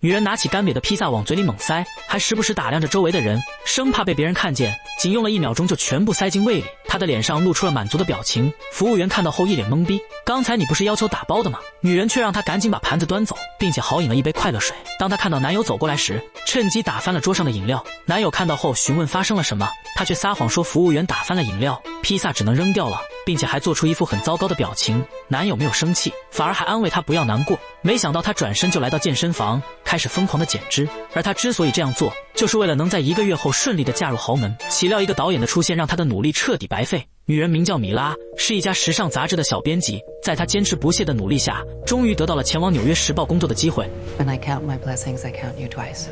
女人拿起干瘪的披萨往嘴里猛塞，还时不时打量着周围的人，生怕被别人看见，仅用了1秒钟就全部塞进胃里。她的脸上露出了满足的表情。服务员看到后一脸懵逼，刚才你不是要求打包的吗？女人却让他赶紧把盘子端走，并且豪饮了一杯快乐水。当她看到男友走过来时，趁机打翻了桌上的饮料。男友看到后询问发生了什么，她却撒谎说服务员打翻了饮料，披萨只能扔掉了，并且还做出一副很糟糕的表情。男友没有生气，反而还安慰她不要难过。没想到她转身就来到健身房，开始疯狂的减脂。而她之所以这样做，就是为了能在1个月后顺利的嫁入豪门。岂料一个导演的出现让她的努力彻底白费。女人名叫米拉，是一家时尚杂志的小编辑。在她坚持不懈的努力下，终于得到了前往纽约时报工作的机会。When I count my blessings, I count you twice.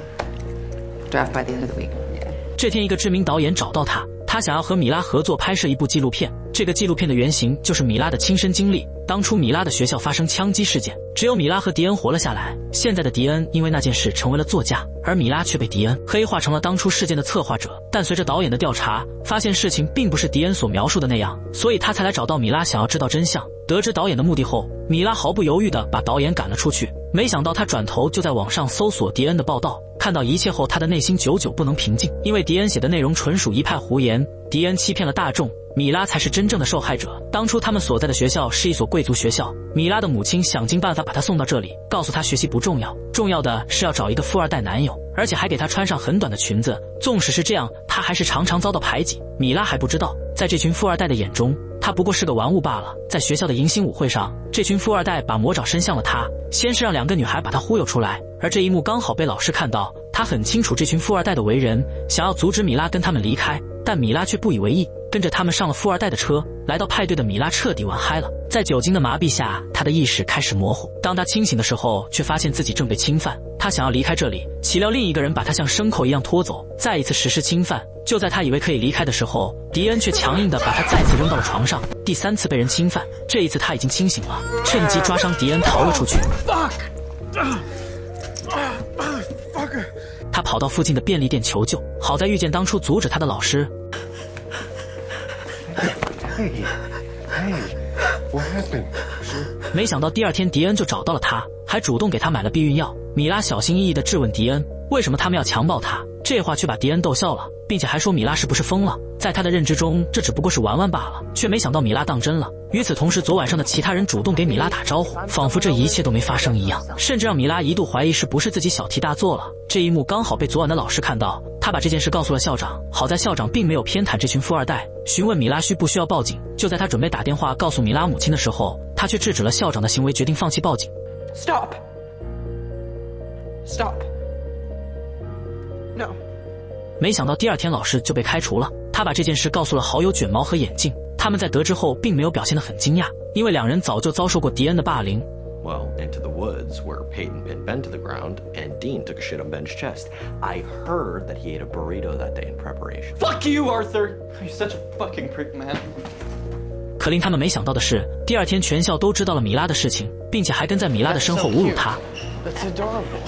Draft by the end of the week. 这天，一个知名导演找到她，他想要和米拉合作拍摄一部纪录片。这个纪录片的原型就是米拉的亲身经历。当初米拉的学校发生枪击事件，只有米拉和迪恩活了下来。现在的迪恩因为那件事成为了作家，而米拉却被迪恩黑化成了当初事件的策划者。但随着导演的调查，发现事情并不是迪恩所描述的那样，所以他才来找到米拉，想要知道真相。得知导演的目的后，米拉毫不犹豫地把导演赶了出去。没想到他转头就在网上搜索迪恩的报道，看到一切后，他的内心久久不能平静，因为迪恩写的内容纯属一派胡言，迪恩欺骗了大众，米拉才是真正的受害者。当初他们所在的学校是一所贵族学校，米拉的母亲想尽办法把她送到这里，告诉她学习不重要，重要的是要找一个富二代男友，而且还给她穿上很短的裙子。纵使是这样，她还是常常遭到排挤。米拉还不知道，在这群富二代的眼中，她不过是个玩物罢了。在学校的迎新舞会上，这群富二代把魔爪伸向了她，先是让2个女孩把她忽悠出来，而这一幕刚好被老师看到。他很清楚这群富二代的为人，想要阻止米拉跟他们离开，但米拉却不以为意，跟着他们上了富二代的车。来到派对的米拉彻底玩嗨了，在酒精的麻痹下，他的意识开始模糊。当他清醒的时候，却发现自己正被侵犯。他想要离开这里，岂料另一个人把他像牲口一样拖走，再一次实施侵犯。就在他以为可以离开的时候，迪恩却强硬地把他再次扔到了床上。第3次被人侵犯，这一次他已经清醒了，趁机抓伤迪恩逃了出去。他跑到附近的便利店求救，好在遇见当初阻止他的老师。没想到第2天迪恩就找到了他，还主动给他买了避孕药。米拉小心翼翼地质问迪恩，为什么他们要强暴他？这话却把迪恩逗笑了，并且还说米拉是不是疯了。在他的认知中，这只不过是玩玩罢了，却没想到米拉当真了。与此同时，昨晚上的其他人主动给米拉打招呼，仿佛这一切都没发生一样，甚至让米拉一度怀疑是不是自己小题大做了。这一幕刚好被昨晚的老师看到，他把这件事告诉了校长。好在校长并没有偏袒这群富二代，询问米拉需不需要报警。就在他准备打电话告诉米拉母亲的时候，他却制止了校长的行为，决定放弃报警。 Stop. No. 没想到第2天老师就被开除了。他把这件事告诉了好友卷毛和眼镜，他们在得知后并没有表现得很惊讶，因为2人早就遭受过迪恩的霸凌。Well, into the woods where Peyton pinned Ben to the ground and Dean took a shit on Ben's chest. I heard that he ate a burrito that day in preparation. Fuck you, Arthur! You're such a fucking prick, man. 可令他们没想到的是，第2天全校都知道了米拉的事情，并且还跟在米拉的身后侮辱她。That's adorable.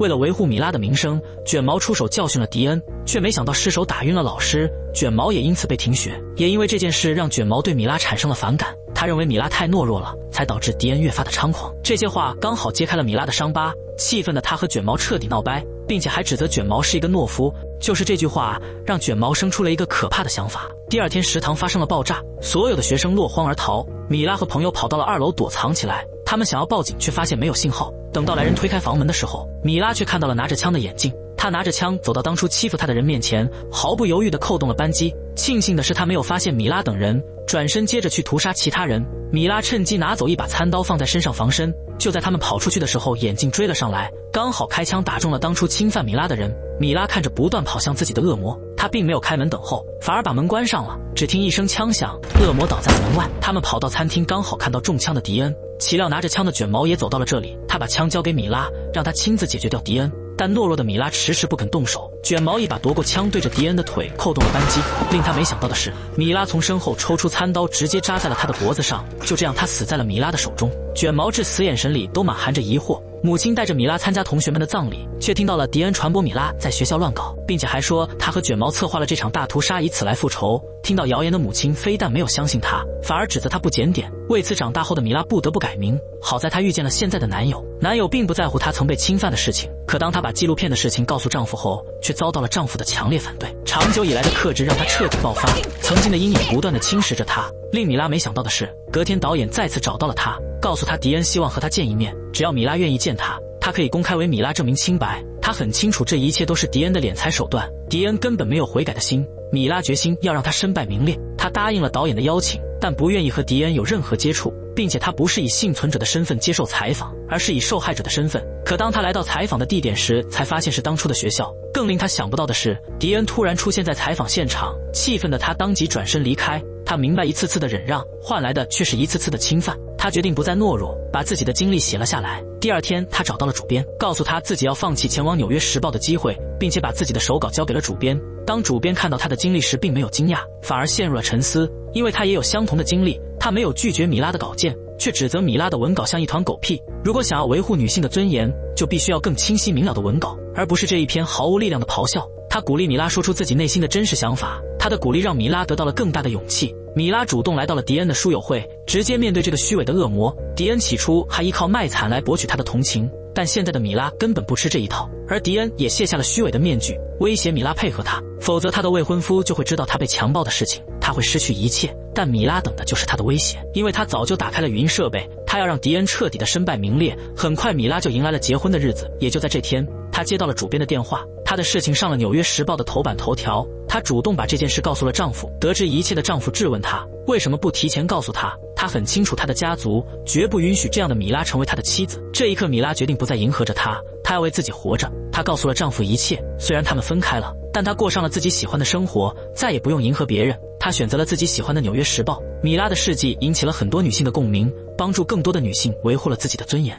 为了维护米拉的名声，卷毛出手教训了迪恩，却没想到失手打晕了老师，卷毛也因此被停学。也因为这件事让卷毛对米拉产生了反感，他认为米拉太懦弱了，才导致迪恩越发的猖狂。这些话刚好揭开了米拉的伤疤，气愤的他和卷毛彻底闹掰，并且还指责卷毛是一个懦夫。就是这句话让卷毛生出了一个可怕的想法。第2天食堂发生了爆炸，所有的学生落荒而逃，米拉和朋友跑到了2楼躲藏起来，他们想要报警，却发现没有信号。等到来人推开房门的时候，米拉却看到了拿着枪的眼镜。他拿着枪走到当初欺负他的人面前，毫不犹豫地扣动了扳机。庆幸的是他没有发现米拉等人，转身接着去屠杀其他人。米拉趁机拿走一把餐刀放在身上防身。就在他们跑出去的时候，眼镜追了上来，刚好开枪打中了当初侵犯米拉的人。米拉看着不断跑向自己的恶魔，他并没有开门等候，反而把门关上了。只听一声枪响，恶魔倒在了门外。他们跑到餐厅，刚好看到中枪的迪恩。岂料拿着枪的卷毛也走到了这里，他把枪交给米拉，让他亲自解决掉迪恩。但懦弱的米拉迟迟不肯动手，卷毛一把夺过枪，对着迪恩的腿扣动了扳机。令他没想到的是，米拉从身后抽出餐刀，直接扎在了他的脖子上。就这样，他死在了米拉的手中。卷毛至死眼神里都满含着疑惑，母亲带着米拉参加同学们的葬礼，却听到了迪恩传播米拉在学校乱搞，并且还说他和卷毛策划了这场大屠杀，以此来复仇。听到谣言的母亲非但没有相信他，反而指责他不检点。为此长大后的米拉不得不改名。好在她遇见了现在的男友，男友并不在乎她曾被侵犯的事情，可当她把纪录片的事情告诉丈夫后，却遭到了丈夫的强烈反对。长久以来的克制让她彻底爆发，曾经的阴影不断地侵蚀着她。令米拉没想到的是，隔天导演再次找到了她，告诉她迪恩希望和她见一面，只要米拉愿意见他，他可以公开为米拉证明清白。他很清楚这一切都是迪恩的敛财手段，迪恩根本没有悔改的心。米拉决心要让他身败名裂，他答应了导演的邀请，但不愿意和迪恩有任何接触，并且他不是以幸存者的身份接受采访，而是以受害者的身份。可当他来到采访的地点时，才发现是当初的学校。更令他想不到的是，迪恩突然出现在采访现场，气愤的他当即转身离开。他明白一次次的忍让换来的却是一次次的侵犯，他决定不再懦弱，把自己的经历写了下来。第二天，他找到了主编，告诉他自己要放弃前往《纽约时报》的机会，并且把自己的手稿交给了主编。当主编看到他的经历时，并没有惊讶，反而陷入了沉思，因为他也有相同的经历。他没有拒绝米拉的稿件，却指责米拉的文稿像一团狗屁。如果想要维护女性的尊严，就必须要更清晰明了的文稿，而不是这一篇毫无力量的咆哮。他鼓励米拉说出自己内心的真实想法，他的鼓励让米拉得到了更大的勇气。米拉主动来到了迪恩的书友会，直接面对这个虚伪的恶魔。迪恩起初还依靠卖惨来博取他的同情，但现在的米拉根本不吃这一套，而迪恩也卸下了虚伪的面具，威胁米拉配合他，否则他的未婚夫就会知道他被强暴的事情，他会失去一切。但米拉等的就是他的威胁，因为他早就打开了语音设备，他要让迪恩彻底的身败名裂。很快米拉就迎来了结婚的日子，也就在这天，她接到了主编的电话，她的事情上了《纽约时报》的头版头条。她主动把这件事告诉了丈夫，得知一切的丈夫质问她为什么不提前告诉她。她很清楚她的家族绝不允许这样的米拉成为她的妻子。这一刻，米拉决定不再迎合着他，她要为自己活着。她告诉了丈夫一切，虽然他们分开了，但她过上了自己喜欢的生活，再也不用迎合别人。她选择了自己喜欢的《纽约时报》。米拉的事迹引起了很多女性的共鸣，帮助更多的女性维护了自己的尊严。